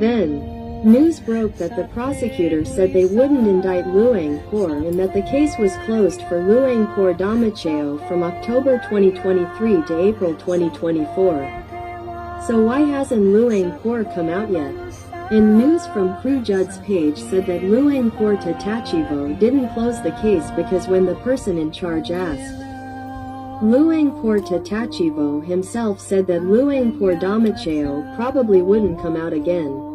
Then, news broke that the prosecutor said they wouldn't indict Luangpur and that the case was closed for Luangpur Damacheo from October 2023 to April 2024. So why hasn't Luangpur come out yet? And news from Crew Judd's page said that Luangpur Tatachivo didn't close the case because when the person in charge asked, Luangpur Tatachivo himself said that Luangpur Damacheo probably wouldn't come out again.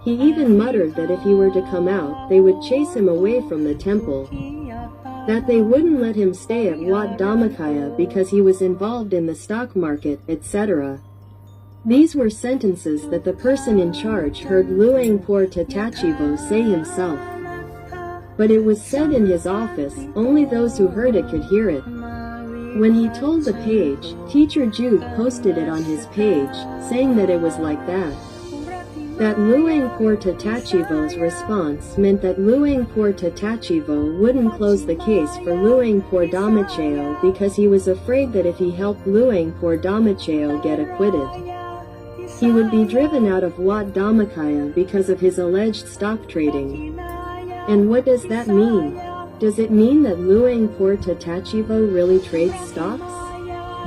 He even muttered that if he were to come out, they would chase him away from the temple. That they wouldn't let him stay at Wat Dhammakaya because he was involved in the stock market, etc. These were sentences that the person in charge heard Luangpur Tatachivo say himself. But it was said in his office, only those who heard it could hear it. When he told the page, Teacher Jude posted it on his page, saying that it was like that. That Luangpur Tatachivo's response meant that Luangpur Tatachivo wouldn't close the case for Luangpur Damacheo because he was afraid that if he helped Luangpur Damacheo get acquitted, he would be driven out of Wat Dhammakaya because of his alleged stock trading. And what does that mean? Does it mean that Luangpur Tatachivo really trades stocks?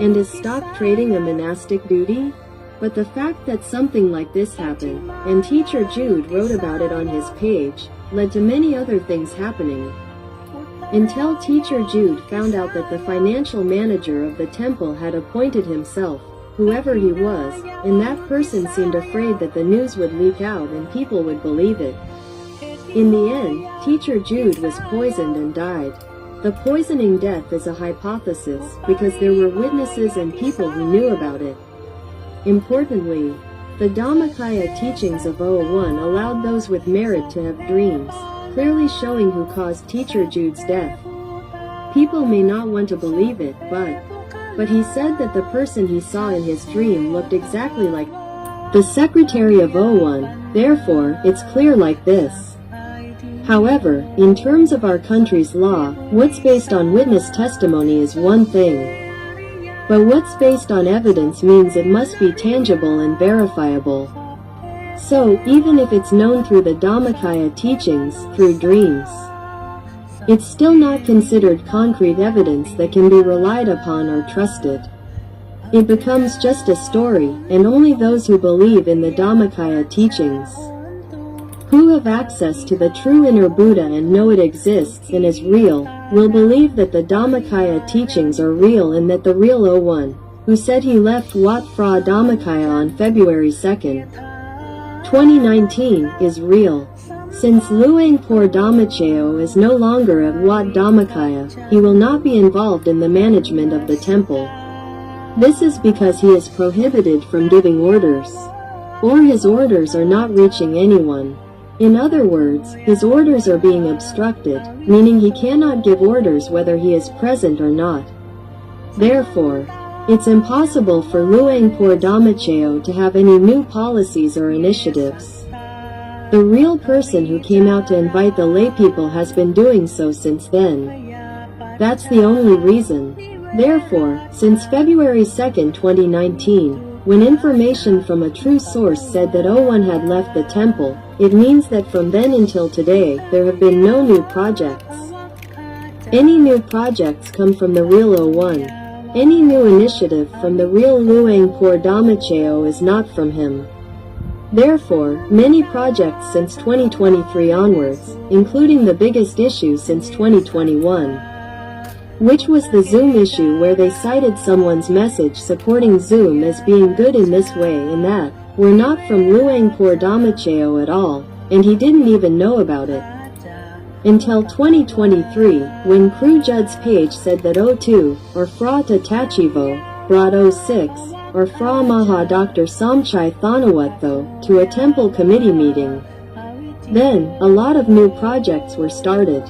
And is stock trading a monastic duty? But the fact that something like this happened, and Teacher Jude wrote about it on his page, led to many other things happening. Until Teacher Jude found out that the financial manager of the temple had appointed himself, whoever he was, and that person seemed afraid that the news would leak out and people would believe it. In the end, Teacher Jude was poisoned and died. The poisoning death is a hypothesis because there were witnesses and people who knew about it. Importantly, the Dhammakaya teachings of 01 allowed those with merit to have dreams, clearly showing who caused Teacher Jude's death. People may not want to believe it, but he said that the person he saw in his dream looked exactly like the secretary of 01, therefore, it's clear like this. However, in terms of our country's law, what's based on witness testimony is one thing. But what's based on evidence means it must be tangible and verifiable. So, even if it's known through the Dhammakaya teachings, through dreams, it's still not considered concrete evidence that can be relied upon or trusted. It becomes just a story, and only those who believe in the Dhammakaya teachings, who have access to the true inner Buddha and know it exists and is real, will believe that the Dhammakaya teachings are real and that the real 01, who said he left Wat Phra Dhammakaya on February 2nd, 2019, is real. Since Luangpur Damacheo is no longer at Wat Dhammakaya, he will not be involved in the management of the temple. This is because he is prohibited from giving orders, or his orders are not reaching anyone. In other words, his orders are being obstructed, meaning he cannot give orders whether he is present or not. Therefore, it's impossible for Luangpur Damacheo to have any new policies or initiatives. The real person who came out to invite the laypeople has been doing so since then. That's the only reason. Therefore, since February 2nd, 2019, when information from a true source said that 01 had left the temple, it means that from then until today, there have been no new projects. Any new projects come from the real 01. Any new initiative from the real Luangpur Damacheo is not from him. Therefore, many projects since 2023 onwards, including the biggest issue since 2021, which was the Zoom issue where they cited someone's message supporting Zoom as being good in this way and that, were not from Luangpur Damacheo at all, and he didn't even know about it. Until 2023, when Crew Judd's page said that 02, or Phra Tatachivo, brought 06, or Phra Maha Dr. Samchai Thanawatho, to a temple committee meeting. Then, a lot of new projects were started,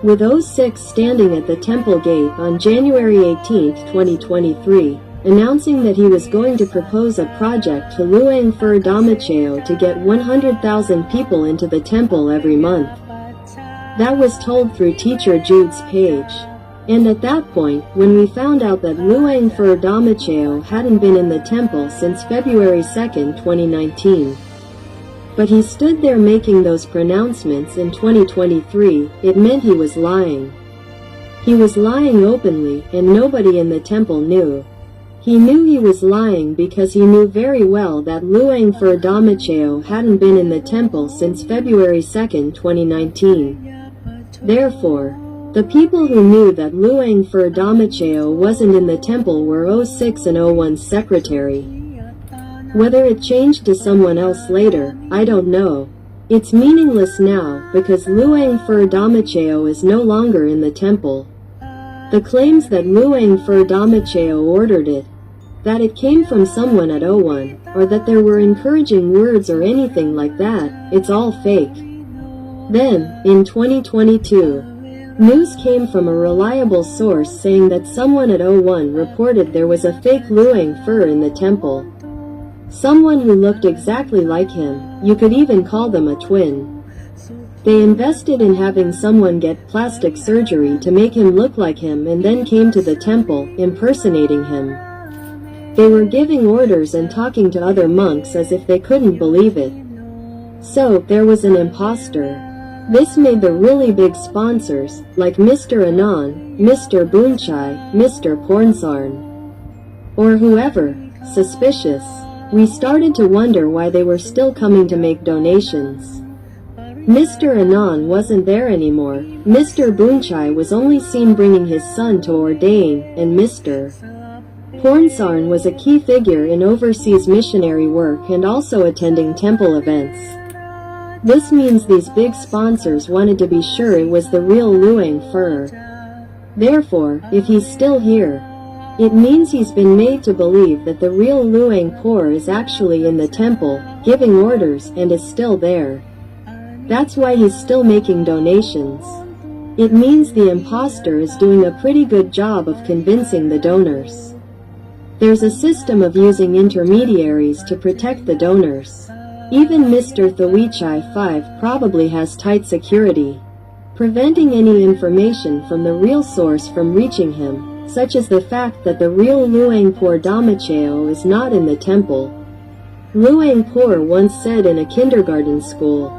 with 06 standing at the temple gate on January 18, 2023, announcing that he was going to propose a project to Luangpur Damacheo to get 100,000 people into the temple every month. That was told through Teacher Jude's page. And at that point, when we found out that Luangpur Damacheo hadn't been in the temple since February 2nd, 2019, But he stood there making those pronouncements in 2023, it meant he was lying. He was lying openly, and nobody in the temple knew. He knew he was lying because he knew very well that Luang Fur Damacheo hadn't been in the temple since February 2, 2019. Therefore, the people who knew that Luang Fur Damacheo wasn't in the temple were 06 and 01's secretary. Whether it changed to someone else later, I don't know. It's meaningless now because Luang Fur Damacheo is no longer in the temple. The claims that Luang Fur Damacheo ordered it, that it came from someone at 01, or that there were encouraging words or anything like that, it's all fake. Then, in 2022, news came from a reliable source saying that someone at 01 reported there was a fake Luang Fur in the temple. Someone who looked exactly like him, you could even call them a twin. They invested in having someone get plastic surgery to make him look like him and then came to the temple, impersonating him. They were giving orders and talking to other monks as if they couldn't believe it. So, there was an imposter. This made the really big sponsors, like Mr. Anon, Mr. Bunchai, Mr. Pornsarn, or whoever, suspicious. We started to wonder why they were still coming to make donations. Mr. Anon wasn't there anymore, Mr. Bunchai was only seen bringing his son to ordain, and Mr. Pornsarn was a key figure in overseas missionary work and also attending temple events. This means these big sponsors wanted to be sure it was the real Luang Fur. Therefore, if he's still here, it means he's been made to believe that the real Luang Por is actually in the temple, giving orders, and is still there. That's why he's still making donations. It means the imposter is doing a pretty good job of convincing the donors. There's a system of using intermediaries to protect the donors. Even Mr. Thawichai 5 probably has tight security, preventing any information from the real source from reaching him, such as the fact that the real Luang Por Damacheo is not in the temple. Luang Por once said in a kindergarten school,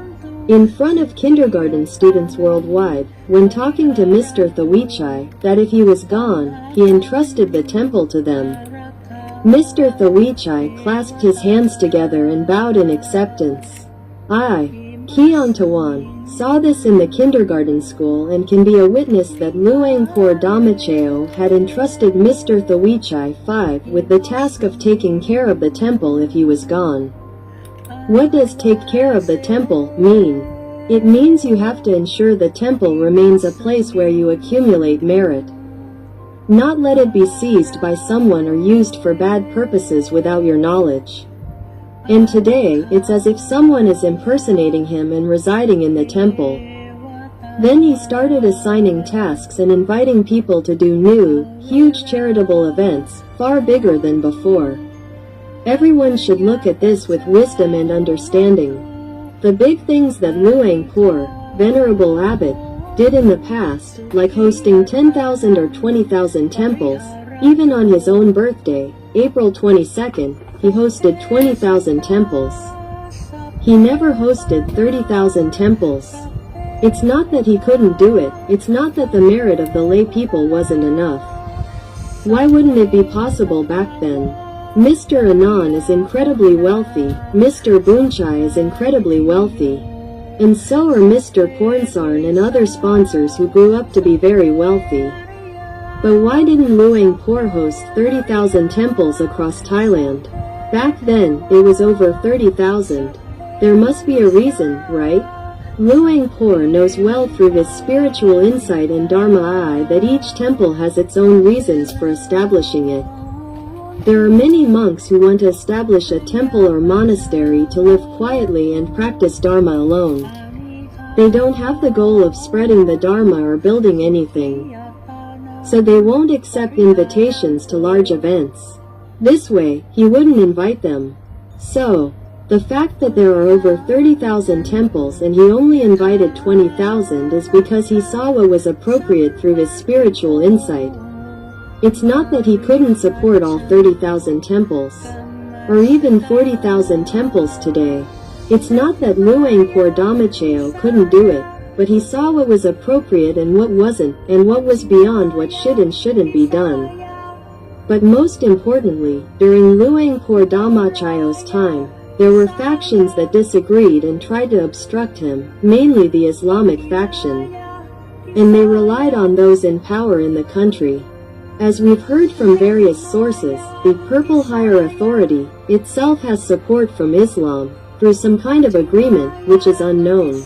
in front of kindergarten students worldwide, when talking to Mr. Thawichai, that if he was gone, he entrusted the temple to them. Mr. Thawichai clasped his hands together and bowed in acceptance. I, Keon Tawan, saw this in the kindergarten school and can be a witness that Luang Por Damacheo had entrusted Mr. Thawichai 5 with the task of taking care of the temple if he was gone. What does take care of the temple mean? It means you have to ensure the temple remains a place where you accumulate merit. Not let it be seized by someone or used for bad purposes without your knowledge. And today, it's as if someone is impersonating him and residing in the temple. Then he started assigning tasks and inviting people to do new, huge charitable events, far bigger than before. Everyone should look at this with wisdom and understanding. The big things that Luang Por, Venerable Abbot, did in the past, like hosting 10,000 or 20,000 temples, even on his own birthday, April 22nd, he hosted 20,000 temples. He never hosted 30,000 temples. It's not that he couldn't do it, it's not that the merit of the lay people wasn't enough. Why wouldn't it be possible back then? Mr. Anon is incredibly wealthy, Mr. Bunchai is incredibly wealthy. And so are Mr. Pornsarn and other sponsors who grew up to be very wealthy. But why didn't Luang Por host 30,000 temples across Thailand? Back then, it was over 30,000. There must be a reason, right? Luang Por knows well through his spiritual insight and Dharma eye that each temple has its own reasons for establishing it. There are many monks who want to establish a temple or monastery to live quietly and practice Dharma alone. They don't have the goal of spreading the Dharma or building anything. So they won't accept invitations to large events. This way, he wouldn't invite them. So, the fact that there are over 30,000 temples and he only invited 20,000 is because he saw what was appropriate through his spiritual insight. It's not that he couldn't support all 30,000 temples, or even 40,000 temples today. It's not that Luangpur Damacheo couldn't do it, but he saw what was appropriate and what wasn't, and what was beyond what should and shouldn't be done. But most importantly, during Luangpur Damachayo's time, there were factions that disagreed and tried to obstruct him, mainly the Islamic faction. And they relied on those in power in the country. As we've heard from various sources, the Purple Higher Authority itself has support from Islam, through some kind of agreement, which is unknown.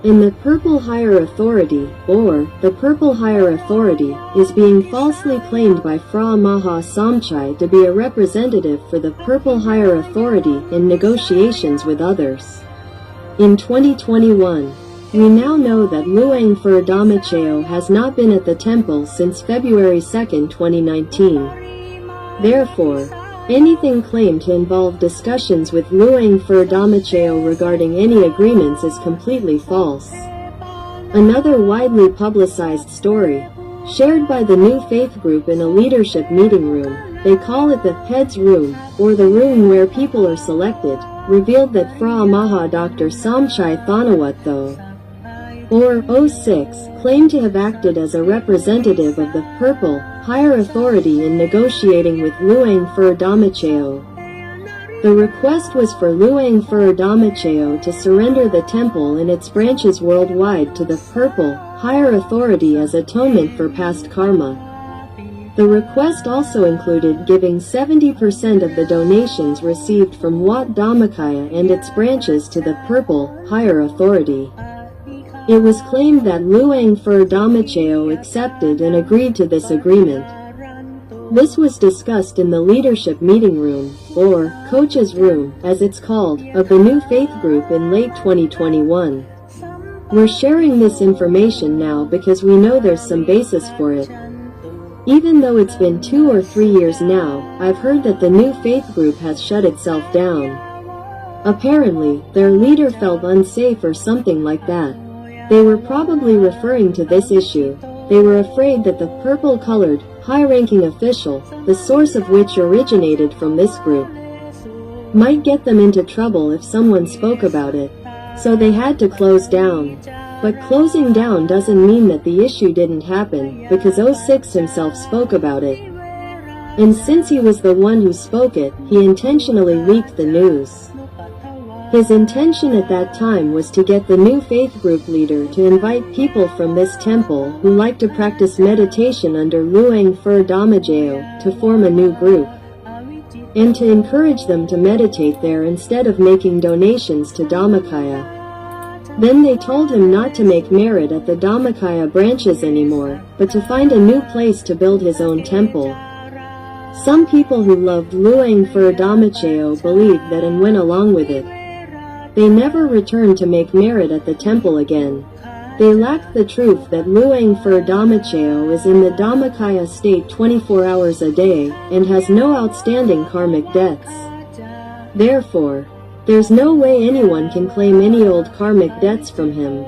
And the Purple Higher Authority, or the Purple Higher Authority, is being falsely claimed by Fra Maha Samchai to be a representative for the Purple Higher Authority in negotiations with others. In 2021, we now know that Luangpur Damacheo has not been at the temple since February 2, 2019. Therefore, anything claimed to involve discussions with Luangpur Damacheo regarding any agreements is completely false. Another widely publicized story, shared by the New Faith group in a leadership meeting room, they call it the Heads Room, or the room where people are selected, revealed that Fra Maha Dr. Samchai Thanawat or 06, claimed to have acted as a representative of the Purple Higher Authority in negotiating with Luangpur Damacheo. The request was for Luangpur Damacheo to surrender the temple and its branches worldwide to the Purple Higher Authority as atonement for past karma. The request also included giving 70% of the donations received from Wat Dhammakaya and its branches to the Purple Higher Authority. It was claimed that Luangpur Damacheo accepted and agreed to this agreement. This was discussed in the leadership meeting room, or coach's room, as it's called, of the New Faith group in late 2021. We're sharing this information now because we know there's some basis for it. Even though it's been 2 or 3 years now, I've heard that the New Faith group has shut itself down. Apparently, their leader felt unsafe or something like that. They were probably referring to this issue. They were afraid that the purple-colored, high-ranking official, the source of which originated from this group, might get them into trouble if someone spoke about it. So they had to close down. But closing down doesn't mean that the issue didn't happen, because 06 himself spoke about it. And since he was the one who spoke it, he intentionally leaked the news. His intention at that time was to get the New Faith group leader to invite people from this temple who like to practice meditation under Luangpur Damacheo to form a new group, and to encourage them to meditate there instead of making donations to Dhammakaya. Then they told him not to make merit at the Dhammakaya branches anymore, but to find a new place to build his own temple. Some people who loved Luangpur Damacheo believed that and went along with it. They never returned to make merit at the temple again. They lacked the truth that Luangpur Damacheo is in the Dhammakaya state 24 hours a day, and has no outstanding karmic debts. Therefore, there's no way anyone can claim any old karmic debts from him.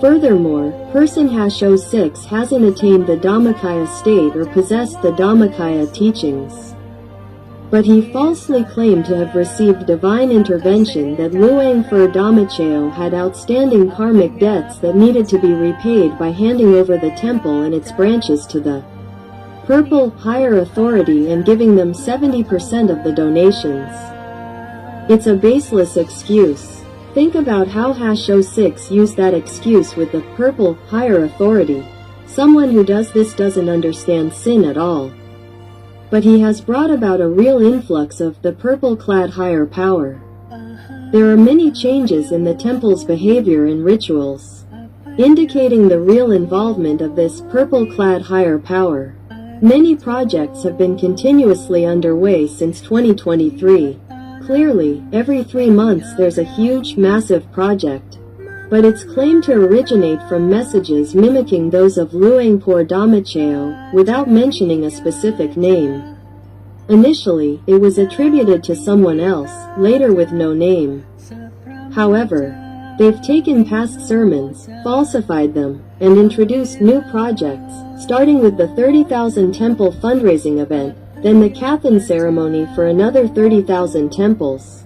Furthermore, person #06 hasn't attained the Dhammakaya state or possessed the Dhammakaya teachings. But he falsely claimed to have received divine intervention that Luangpur Damacheo had outstanding karmic debts that needed to be repaid by handing over the temple and its branches to the Purple Higher Authority and giving them 70% of the donations. It's a baseless excuse. Think about how #06 used that excuse with the Purple Higher Authority. Someone who does this doesn't understand sin at all. But he has brought about a real influx of the purple-clad higher power. There are many changes in the temple's behavior and rituals, indicating the real involvement of this purple-clad higher power. Many projects have been continuously underway since 2023. Clearly, every 3 months there's a huge, massive project. But it's claimed to originate from messages mimicking those of Luangpur Damacheo, without mentioning a specific name. Initially, it was attributed to someone else, later with no name. However, they've taken past sermons, falsified them, and introduced new projects, starting with the 30,000 temple fundraising event, then the Kathan ceremony for another 30,000 temples.